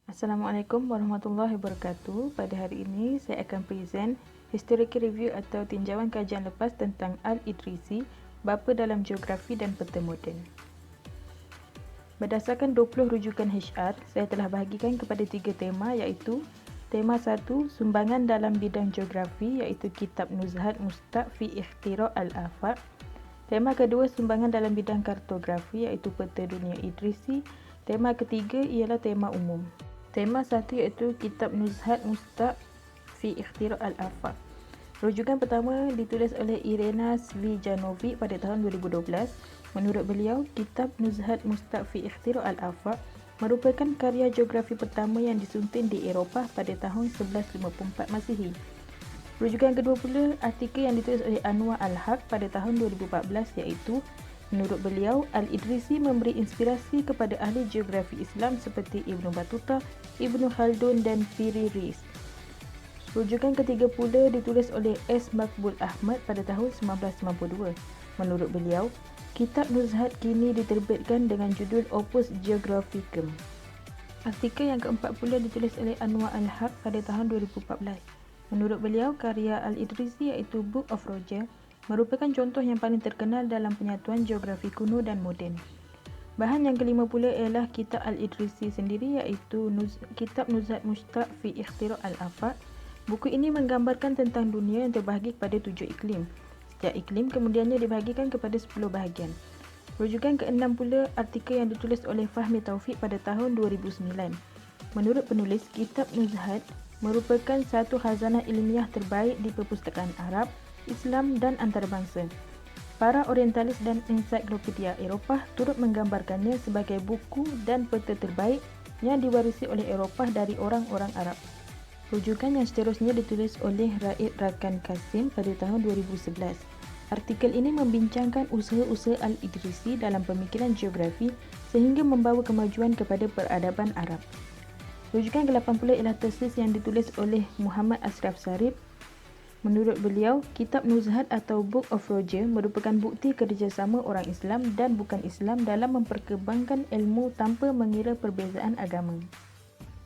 Assalamualaikum warahmatullahi wabarakatuh. Pada hari ini saya akan present historical review atau tinjauan kajian lepas tentang Al-Idrisi, bapa dalam geografi dan peta moden. Berdasarkan 20 rujukan HR, saya telah bahagikan kepada 3 tema iaitu tema 1, sumbangan dalam bidang geografi iaitu kitab Nuzhat Mustaq fi Ikhtira' al-Afaq. Tema kedua, sumbangan dalam bidang kartografi iaitu peta dunia Idrisi. Tema ketiga ialah tema umum. Tema 1 iaitu kitab Nuzhat Mustaq fi Ikhtira' al-Afaq. Rujukan pertama ditulis oleh Irena Svijanovic pada tahun 2012. Menurut beliau, kitab Nuzhat Mustaq fi Ikhtira' al-Afaq merupakan karya geografi pertama yang disunting di Eropah pada tahun 1154 Masihi. Rujukan kedua pula artikel yang ditulis oleh Anwar Al-Haq pada tahun 2014 iaitu menurut beliau, Al-Idrisi memberi inspirasi kepada ahli geografi Islam seperti Ibn Battuta, Ibn Khaldun dan Piri Reis. Rujukan ketiga pula ditulis oleh S. Makbul Ahmad pada tahun 1992. Menurut beliau, kitab Nuzhat kini diterbitkan dengan judul Opus Geographicum. Artikel yang keempat pula ditulis oleh Anwar Al-Haq pada tahun 2014. Menurut beliau, karya Al-Idrisi iaitu Book of Roger merupakan contoh yang paling terkenal dalam penyatuan geografi kuno dan moden. Bahan yang kelima pula ialah kitab Al-Idrisi sendiri iaitu kitab Nuzhat Mustaq fi Ikhtira' al-Afaq. Buku ini menggambarkan tentang dunia yang terbahagi kepada 7 iklim. Setiap iklim kemudiannya dibahagikan kepada 10 bahagian. Rujukan keenam pula artikel yang ditulis oleh Fahmi Taufik pada tahun 2009. Menurut penulis, kitab Nuzhat merupakan satu khazanah ilmiah terbaik di perpustakaan Arab, Islam dan antarabangsa. Para orientalis dan ensiklopedia Eropah turut menggambarkannya sebagai buku dan peta terbaik yang diwarisi oleh Eropah dari orang-orang Arab. Rujukan yang seterusnya ditulis oleh Raid Rakan Kasim pada tahun 2011. Artikel ini membincangkan usaha-usaha Al-Idrisi dalam pemikiran geografi sehingga membawa kemajuan kepada peradaban Arab. Rujukan ke-8 pula ialah tesis yang ditulis oleh Muhammad Ashraf Sarip. Menurut beliau, kitab Nuzhat atau Book of Roger merupakan bukti kerjasama orang Islam dan bukan Islam dalam memperkembangkan ilmu tanpa mengira perbezaan agama.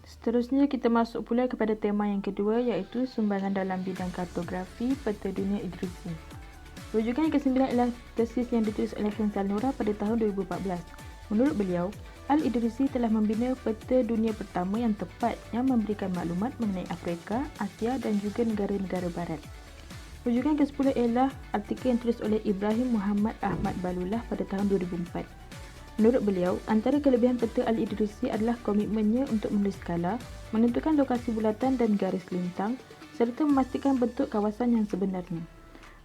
Seterusnya kita masuk pula kepada tema yang kedua iaitu sumbangan dalam bidang kartografi peta dunia Idrisi. Rujukan yang ke-9 ialah tesis yang ditulis oleh Khansal Nura pada tahun 2014. Menurut beliau, Al-Idrisi telah membina peta dunia pertama yang tepat yang memberikan maklumat mengenai Afrika, Asia dan juga negara-negara barat. Rujukan ke-10 ialah artikel yang ditulis oleh Ibrahim Muhammad Ahmad Balullah pada tahun 2004. Menurut beliau, antara kelebihan peta Al-Idrisi adalah komitmennya untuk menulis skala, menentukan lokasi bulatan dan garis lintang serta memastikan bentuk kawasan yang sebenarnya.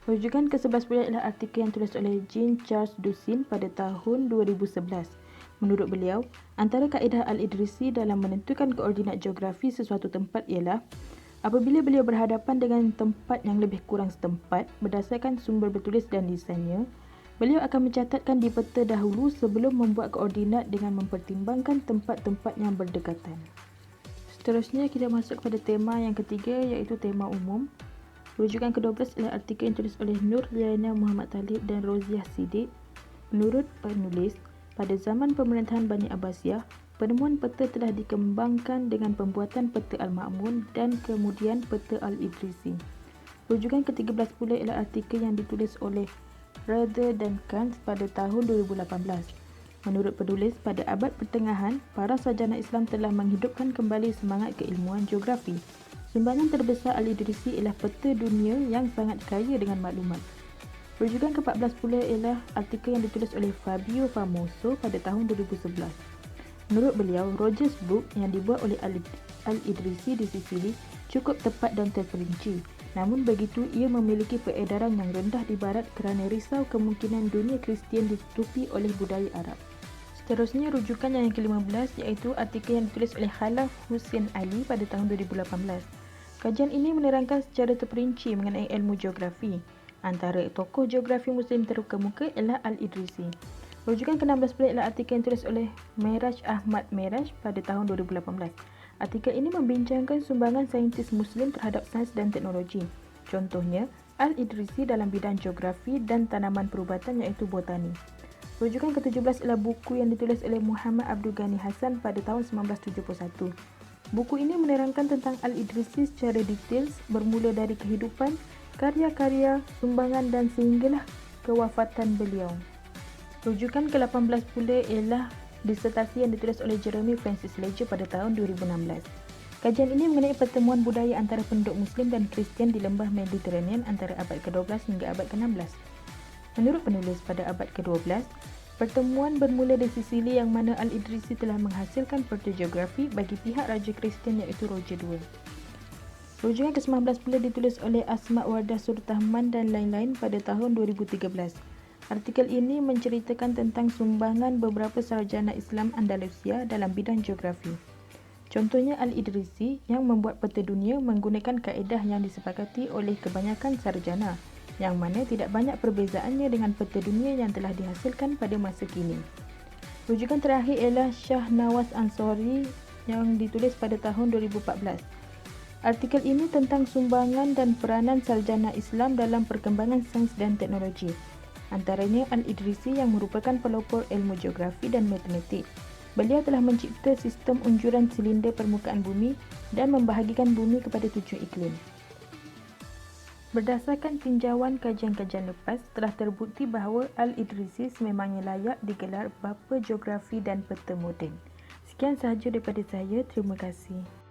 Rujukan ke-11 pula ialah artikel yang ditulis oleh Jean-Charles Doucin pada tahun 2011. Menurut beliau, antara kaedah Al-Idrisi dalam menentukan koordinat geografi sesuatu tempat ialah apabila beliau berhadapan dengan tempat yang lebih kurang setempat berdasarkan sumber bertulis dan desainnya, beliau akan mencatatkan di peta dahulu sebelum membuat koordinat dengan mempertimbangkan tempat-tempat yang berdekatan. Seterusnya kita masuk kepada tema yang ketiga iaitu tema umum. Rujukan ke-12 ialah artikel yang ditulis oleh Nur Liana Muhammad Talib dan Roziah Siddiq. Menurut penulis, pada zaman pemerintahan Bani Abbasiyah, penemuan peta telah dikembangkan dengan pembuatan peta Al-Ma'mun dan kemudian peta Al-Idrisi. Rujukan ke-13 pula ialah artikel yang ditulis oleh Rather dan Kant pada tahun 2018. Menurut penulis, pada abad pertengahan, para sarjana Islam telah menghidupkan kembali semangat keilmuan geografi. Sumbangan terbesar Al-Idrisi ialah peta dunia yang sangat kaya dengan maklumat. Rujukan ke-14 pula ialah artikel yang ditulis oleh Fabio Famoso pada tahun 2011. Menurut beliau, Roger's Book yang dibuat oleh Al-Idrisi di Sicily cukup tepat dan terperinci. Namun begitu, ia memiliki peredaran yang rendah di barat kerana risau kemungkinan dunia Kristian ditutupi oleh budaya Arab. Seterusnya, rujukan yang ke-15 iaitu artikel yang ditulis oleh Khalaf Hussein Ali pada tahun 2018. Kajian ini menerangkan secara terperinci mengenai ilmu geografi. Antara tokoh geografi Muslim terkemuka ialah Al-Idrisi. Rujukan ke-16 pula ialah artikel yang ditulis oleh Meraj Ahmad Meraj pada tahun 2018. Artikel ini membincangkan sumbangan saintis Muslim terhadap sains dan teknologi. Contohnya, Al-Idrisi dalam bidang geografi dan tanaman perubatan iaitu botani. Rujukan ke-17 ialah buku yang ditulis oleh Muhammad Abdul Ghani Hassan pada tahun 1971. Buku ini menerangkan tentang Al-Idrisi secara detail bermula dari kehidupan, karya-karya, sumbangan dan sehinggalah kewafatan beliau. Rujukan ke-18 pula ialah disertasi yang ditulis oleh Jeremy Francis Ledger pada tahun 2016. Kajian ini mengenai pertemuan budaya antara penduduk Muslim dan Kristian di lembah Mediterranean antara abad ke-12 hingga abad ke-16. Menurut penulis, pada abad ke-12, pertemuan bermula di Sisili yang mana Al-Idrisi telah menghasilkan peta geografi bagi pihak Raja Kristian iaitu Roger II. Rujukan ke-19 pula ditulis oleh Asma Wardah Surtahman dan lain-lain pada tahun 2013. Artikel ini menceritakan tentang sumbangan beberapa sarjana Islam Andalusia dalam bidang geografi. Contohnya Al-Idrisi yang membuat peta dunia menggunakan kaedah yang disepakati oleh kebanyakan sarjana, yang mana tidak banyak perbezaannya dengan peta dunia yang telah dihasilkan pada masa kini. Rujukan terakhir ialah Shah Nawaz Ansari yang ditulis pada tahun 2014. Artikel ini tentang sumbangan dan peranan sarjana Islam dalam perkembangan sains dan teknologi. Antaranya Al-Idrisi yang merupakan pelopor ilmu geografi dan matematik. Beliau telah mencipta sistem unjuran silinder permukaan bumi dan membahagikan bumi kepada 7 iklim. Berdasarkan tinjauan kajian-kajian lepas, telah terbukti bahawa Al-Idrisi sememangnya layak digelar bapa geografi dan peta moden. Sekian sahaja daripada saya. Terima kasih.